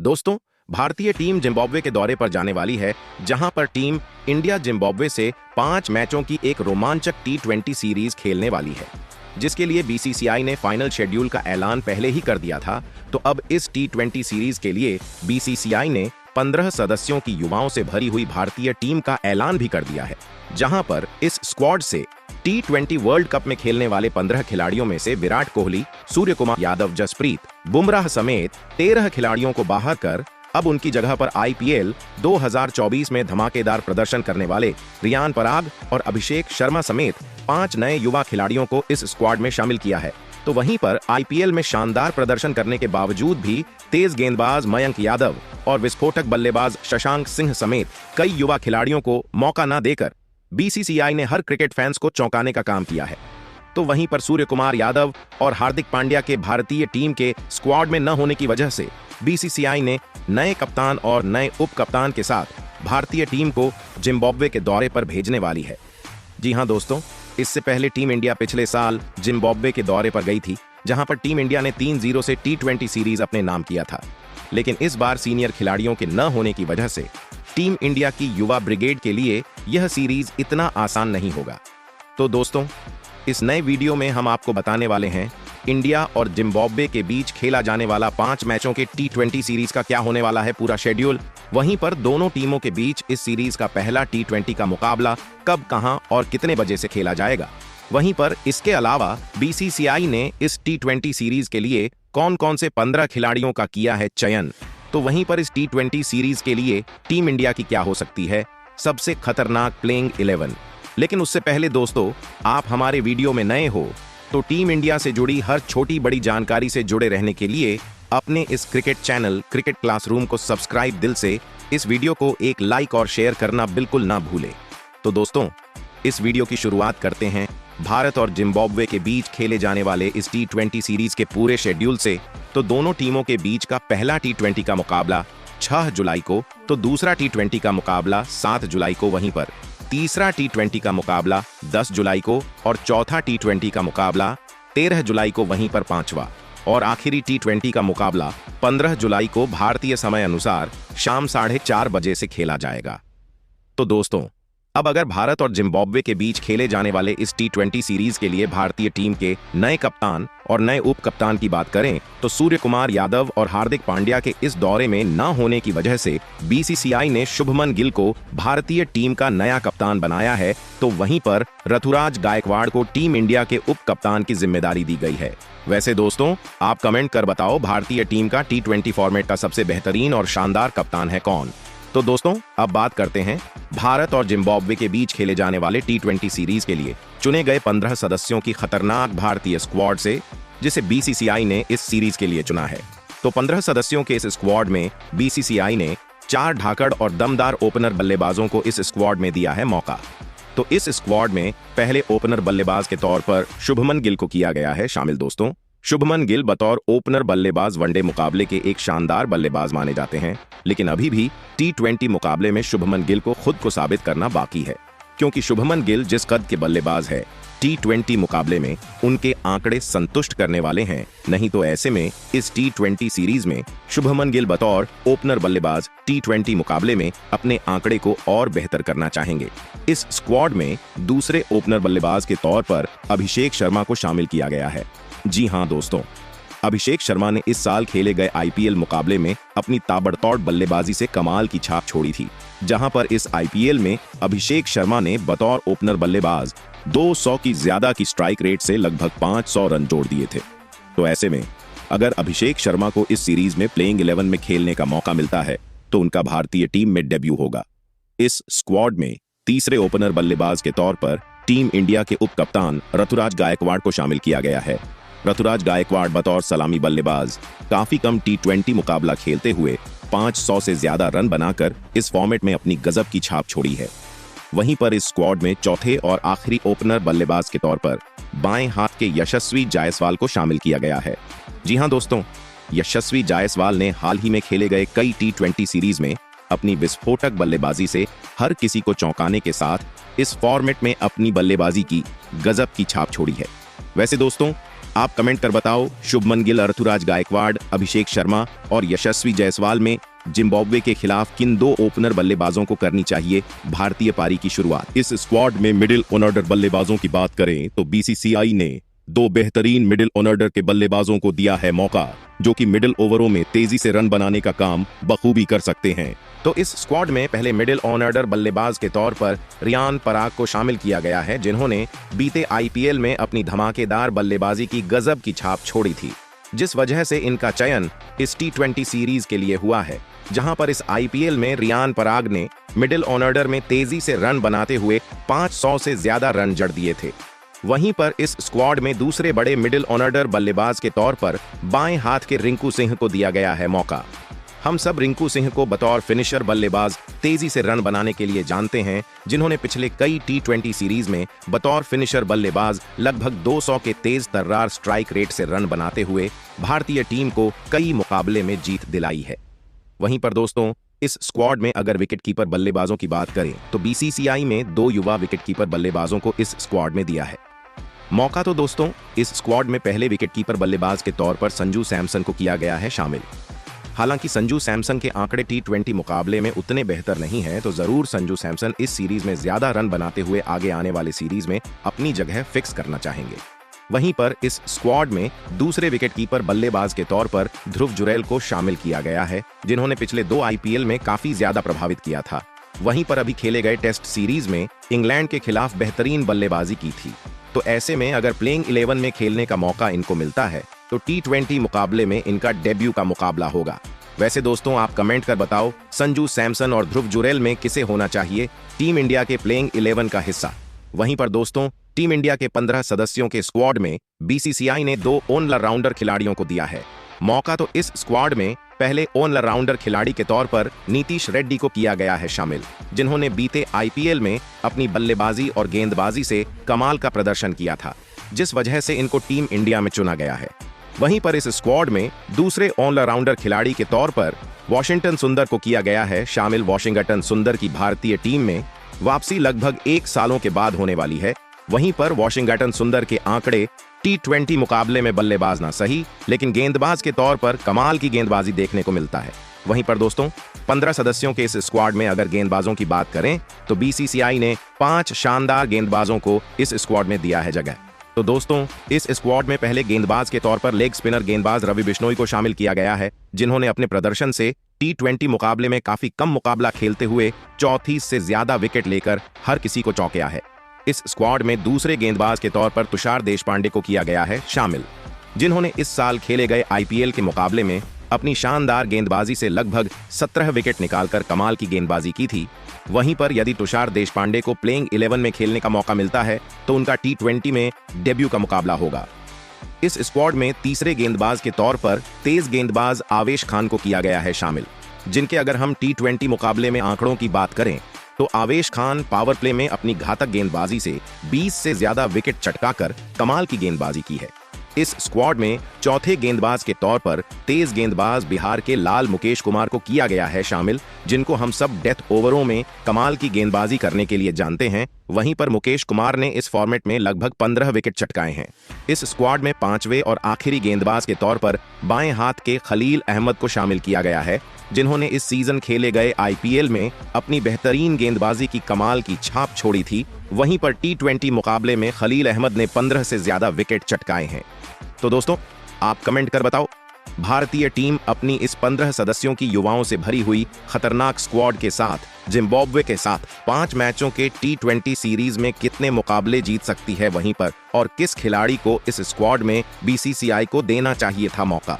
दोस्तों, भारतीय team Zimbabwe के दौरे पर जाने वाली है, जहां पर टीम इंडिया जिम्बाब्वे से 5 मैचों की एक रोमांचक T20 सीरीज खेलने वाली है, जिसके लिए बीसीसीआई ने फाइनल शेड्यूल का ऐलान पहले ही कर दिया था। तो अब इस T20 सीरीज के लिए बीसीसीआई ने 15 सदस्यों की युवाओं से भरी हुई भारतीय टीम का ऐलान भी कर दिया है, जहां पर इस स्क्वाड से T20 वर्ल्ड कप में खेलने वाले 15 खिलाड़ियों में से विराट कोहली, सूर्यकुमार यादव, जसप्रीत बुमराह समेत 13 खिलाड़ियों को बाहर कर अब उनकी जगह पर IPL 2024 में धमाकेदार प्रदर्शन करने वाले रियान पराग और अभिषेक शर्मा समेत 5 नए युवा खिलाड़ियों को इस स्क्वाड में शामिल किया है। तो वहीं पर IPL में शानदार प्रदर्शन करने के बावजूद भी तेज गेंदबाज मयंक यादव और विस्फोटक बल्लेबाज शशांक सिंह समेत कई युवा खिलाड़ियों को मौका न देकर बीसीसीआई ने हर क्रिकेट फैंस को चौंकाने का काम किया है। तो वहीं पर सूर्यकुमार यादव और हार्दिक पांड्या के भारतीय टीम के स्क्वाड में न होने की वजह से बीसीसीआई ने नए कप्तान और नए उप कप्तान के साथ भारतीय टीम को जिम्बाब्वे के दौरे पर भेजने वाली है। जी हां दोस्तों, इससे पहले टीम इंडिया पिछले साल जिम्बाब्वे के दौरे पर गई थी, जहां पर टीम इंडिया ने 3-0 से T20 सीरीज अपने नाम किया था। लेकिन इस बार सीनियर खिलाड़ियों के न होने की वजह से टीम इंडिया की युवा ब्रिगेड के लिए यह सीरीज इतना आसान नहीं होगा। तो दोस्तों, इस नए वीडियो में हम आपको बताने वाले हैं इंडिया और जिम्बाब्वे के बीच खेला जाने वाला 5 मैचों के T20 सीरीज का क्या होने वाला है पूरा शेड्यूल। वहीं पर दोनों टीमों के बीच इस सीरीज का पहला T20 का मुकाबला कब, कहां और कितने बजे से खेला जाएगा। वहीं पर इसके अलावा बीसीसीआई ने इस T20 सीरीज के लिए कौन कौन से 15 खिलाड़ियों का किया है चयन। तो वहीं पर इस T20 सीरीज के लिए टीम इंडिया की क्या हो सकती है सबसे खतरनाक प्लेइंग 11। लेकिन उससे पहले दोस्तों, आप हमारे वीडियो में नए हो तो टीम इंडिया से जुड़ी हर छोटी बड़ी जानकारी से जुड़े रहने के लिए अपने इस क्रिकेट चैनल क्रिकेट क्लासरूम को सब्सक्राइब दिल से, इस वीडियो को एक लाइक और शेयर करना बिल्कुल ना भूलें। तो दोस्तों, इस वीडियो की शुरुआत करते हैं भारत और जिम्बाब्वे के बीच खेले जाने वाले इस T20 सीरीज के पूरे शेड्यूल से। तो दोनों टीमों के बीच का पहला T20 का मुकाबला 6 जुलाई को, तो दूसरा T20 का मुकाबला 7 जुलाई को, वहीं पर तीसरा T20 का मुकाबला 10 जुलाई को और चौथा T20 का मुकाबला 13 जुलाई को, वहीं पर पांचवा और आखिरी T20 का मुकाबला 15 जुलाई को भारतीय समय अनुसार शाम 4:30 बजे से खेला जाएगा। तो दोस्तों, अब अगर भारत और जिम्बाब्वे के बीच खेले जाने वाले इस T20 सीरीज के लिए भारतीय टीम के नए कप्तान और नए उप कप्तान की बात करें, तो सूर्यकुमार यादव और हार्दिक पांड्या के इस दौरे में न होने की वजह से बीसीसीआई ने शुभमन गिल को भारतीय टीम का नया कप्तान बनाया है। तो वहीं पर ऋतुराज गायकवाड़ को टीम इंडिया के उप कप्तान की जिम्मेदारी दी गई है। वैसे दोस्तों, आप कमेंट कर बताओ भारतीय टीम का T20 फॉर्मेट का सबसे बेहतरीन और शानदार कप्तान है कौन। तो दोस्तों, अब बात करते हैं भारत और जिम्बाब्वे के बीच खेले जाने वाले T20 सीरीज के लिए चुने गए 15 सदस्यों की खतरनाक भारतीय स्क्वाड से, जिसे बीसीसीआई ने इस सीरीज के लिए चुना है। तो 15 सदस्यों के इस स्क्वाड में बीसीसीआई ने 4 धाकड़ और दमदार ओपनर बल्लेबाजों को इस स्क्वाड में दिया है मौका। तो इस स्क्वाड में पहले ओपनर बल्लेबाज के तौर पर शुभमन गिल को किया गया है शामिल। दोस्तों, शुभमन गिल बतौर ओपनर बल्लेबाज वनडे मुकाबले के एक शानदार बल्लेबाज माने जाते हैं, लेकिन अभी भी T20 मुकाबले में शुभमन गिल को खुद को साबित करना बाकी है, क्योंकि शुभमन गिल जिस कद के बल्लेबाज है, T20 मुकाबले में उनके आंकड़े संतुष्ट करने वाले हैं। नहीं तो ऐसे में इस T20 सीरीज में शुभमन गिल बतौर ओपनर बल्लेबाज T20 मुकाबले में अपने आंकड़े को और बेहतर करना चाहेंगे। इस स्क्वाड में दूसरे ओपनर बल्लेबाज के तौर पर अभिषेक शर्मा को शामिल किया गया है। जी हां दोस्तों, अभिषेक शर्मा ने इस साल खेले गए IPL मुकाबले में अपनी ताबड़तोड़ बल्लेबाजी से कमाल की छाप छोड़ी थी, जहां पर इस IPL में अभिषेक शर्मा ने बतौर ओपनर बल्लेबाज 200 की ज्यादा की स्ट्राइक रेट से लगभग 500 रन जोड़ दिए थे। तो ऐसे में अगर अभिषेक शर्मा को इस सीरीज में प्लेइंग 11 में खेलने का मौका मिलता है, तो उनका भारतीय टीम में डेब्यू होगा। इस स्क्वाड में तीसरे ओपनर बल्लेबाज के तौर पर टीम इंडिया के उप कप्तान ऋतुराज गायकवाड़ को शामिल किया गया है। ऋतुराज गायकवाड़ बतौर सलामी बल्लेबाज काफी कम T20 मुकाबला खेलते हुए 500 से ज्यादा रन बनाकर इस फॉर्मेट में अपनी गजब की छाप छोड़ी है। वहीं पर इस स्क्वाड में चौथे और आखिरी ओपनर बल्लेबाज के तौर पर बाएं हाथ के यशस्वी जायसवाल को शामिल किया गया है। जी हां दोस्तों, यशस्वी जायसवाल ने हाल ही में खेले गए कई T20 सीरीज में अपनी विस्फोटक बल्लेबाजी से हर किसी को चौंकाने के साथ इस फॉर्मेट में अपनी बल्लेबाजी की गजब की छाप छोड़ी है। वैसे दोस्तों, आप कमेंट कर बताओ, शुभमन गिल, ऋतुराज गायकवाड़, अभिषेक शर्मा और यशस्वी जायसवाल में जिम्बाब्वे के खिलाफ किन दो ओपनर बल्लेबाजों को करनी चाहिए भारतीय पारी की शुरुआत। इस स्क्वाड में मिडिल ऑर्डर बल्लेबाजों की बात करें तो बीसीसीआई ने दो बेहतरीन मिडिल ऑर्डर के बल्लेबाजों को दिया है मौका, जो कि मिडिल ओवरों में तेजी से रन बनाने का काम बखूबी कर सकते हैं। तो इस स्क्वाड में पहले मिडिल ऑर्डर बल्लेबाज के तौर पर रियान पराग को शामिल किया गया है, जिन्होंने बीते आईपीएल में अपनी धमाकेदार बल्लेबाजी की गजब की छाप छोड़ी थी, जिस वजह से इनका चयन इस T20 सीरीज के लिए हुआ है, जहां पर इस आईपीएल में रियान पराग ने मिडिल ऑर्डर में तेजी से रन बनाते हुए 500 से ज्यादा रन जड़ दिए थे। वहीं पर इस स्क्वाड में दूसरे बड़े मिडिल ऑर्डर बल्लेबाज के तौर पर बाएं हाथ के रिंकू सिंह को दिया गया है मौका। हम सब रिंकू सिंह को बतौर फिनिशर बल्लेबाज तेजी से रन बनाने के लिए जानते हैं, जिन्होंने पिछले कई T20 सीरीज में बतौर फिनिशर बल्लेबाज लगभग 200 के तेज तर्रार स्ट्राइक रेट से रन बनाते हुए भारतीय टीम को कई मुकाबले में जीत दिलाई है। वहीं पर दोस्तों, इस स्क्वाड में अगर विकेटकीपर बल्लेबाजों की बात करें तो बीसीसीआई में दो युवा विकेटकीपर बल्लेबाजों को इस स्क्वाड में दिया है मौका। तो दोस्तों, इस स्क्वाड में पहले विकेटकीपर बल्लेबाज के तौर पर संजू सैमसन को किया गया है शामिल। हालांकि संजू सैमसन के आंकड़े T20 मुकाबले में उतने बेहतर नहीं हैं, तो जरूर संजू सैमसन इस सीरीज में ज्यादा रन बनाते हुए आगे आने वाले सीरीज में अपनी जगह फिक्स करना चाहेंगे। वहीं पर इस स्क्वाड में दूसरे विकेटकीपर बल्लेबाज के तौर पर ध्रुव जुरैल को शामिल किया गया है, जिन्होंने पिछले 2 आईपीएल में काफी ज्यादा प्रभावित किया था। वहीं पर अभी खेले गए टेस्ट सीरीज में इंग्लैंड के खिलाफ बेहतरीन बल्लेबाजी की थी, तो ऐसे में अगर प्लेइंग 11 में खेलने का मौका इनको मिलता है तो T20 मुकाबले में इनका डेब्यू का मुकाबला होगा। वैसे दोस्तों, आप कमेंट कर बताओ, संजू सैमसन और ध्रुव जुरैल में किसे होना चाहिए टीम इंडिया के प्लेइंग 11 का हिस्सा। वहीं पर दोस्तों, टीम इंडिया के 15 सदस्यों के स्क्वाड में बीसीसीआई ने 2 ऑलराउंडर खिलाड़ियों को दिया है मौका। तो इस स्क्वाड में पहले ऑलराउंडर खिलाड़ी के तौर पर नीतीश रेड्डी को किया गया है शामिल, जिन्होंने बीते आईपीएल में अपनी बल्लेबाजी और गेंदबाजी से कमाल का प्रदर्शन किया था, जिस वजह से इनको टीम इंडिया में चुना गया है। वहीं पर इस स्क्वाड में दूसरे ऑलराउंडर खिलाड़ी के तौर पर वॉशिंगटन सुंदर को किया गया है शामिल। वॉशिंगटन सुंदर की भारतीय टीम में वापसी लगभग 1 सालों के बाद होने वाली है। वहीं पर वॉशिंगटन सुंदर के आंकड़े T20 मुकाबले में बल्लेबाज ना सही, लेकिन गेंदबाज के तौर पर कमाल की गेंदबाजी देखने को मिलता है। वहीं पर दोस्तों, 15 सदस्यों के इस स्क्वाड में अगर गेंदबाजों की बात करें तो बीसीसीआई ने 5 शानदार गेंदबाजों को इस स्क्वाड में दिया है जगह। तो दोस्तों, इस स्क्वाड में पहले गेंदबाज के तौर पर लेग स्पिनर गेंदबाज रवि बिश्नोई को शामिल किया गया है, जिन्होंने अपने प्रदर्शन से T20 मुकाबले में काफी कम मुकाबला खेलते हुए 34 से ज्यादा विकेट लेकर हर किसी को चौंकाया है। इस स्क्वाड में दूसरे गेंदबाज के तौर पर तुषार देशपांडे को किया गया है शामिल, जिन्होंने इस साल खेले गए आईपीएल के मुकाबले में अपनी शानदार गेंदबाजी से लगभग 17 विकेट निकालकर कमाल की गेंदबाजी की थी। वहीं पर यदि तुषार देशपांडे को प्लेइंग 11 में खेलने का मौका मिलता है तो उनका T20 में डेब्यू का मुकाबला होगा। इस स्क्वाड में तीसरे गेंदबाज के तौर पर तेज गेंदबाज आवेश खान को किया गया है शामिल, जिनके अगर हम T20 मुकाबले में आंकड़ों की बात करें तो आवेश खान पावर प्ले में अपनी घातक गेंदबाजी से 20 से ज्यादा विकेट चटकाकर कमाल की गेंदबाजी की है। इस स्क्वाड में चौथे गेंदबाज के तौर पर तेज गेंदबाज बिहार के लाल मुकेश कुमार को किया गया है शामिल, जिनको हम सब डेथ ओवरों में कमाल की गेंदबाजी करने के लिए जानते हैं। वहीं पर मुकेश कुमार ने इस फॉर्मेट में लगभग 15 विकेट चटकाए हैं। इस स्क्वाड में 5वें और आखिरी गेंदबाज के तौर पर बाएं हाथ के खलील अहमद को शामिल किया गया है, जिन्होंने इस सीजन खेले गए आईपीएल में अपनी बेहतरीन गेंदबाजी की कमाल की छाप छोड़ी थी। वहीं पर T20 मुकाबले में खलील अहमद ने 15 से ज्यादा विकेट चटकाए हैं। तो दोस्तों, आप कमेंट कर बताओ, भारतीय टीम अपनी इस 15 सदस्यों की युवाओं से भरी हुई खतरनाक स्क्वाड के साथ जिम्बाब्वे के साथ 5 मैचों के T20 सीरीज में कितने मुकाबले जीत सकती है वहीं पर, और किस खिलाड़ी को इस स्क्वाड में बीसीसीआई को देना चाहिए था मौका।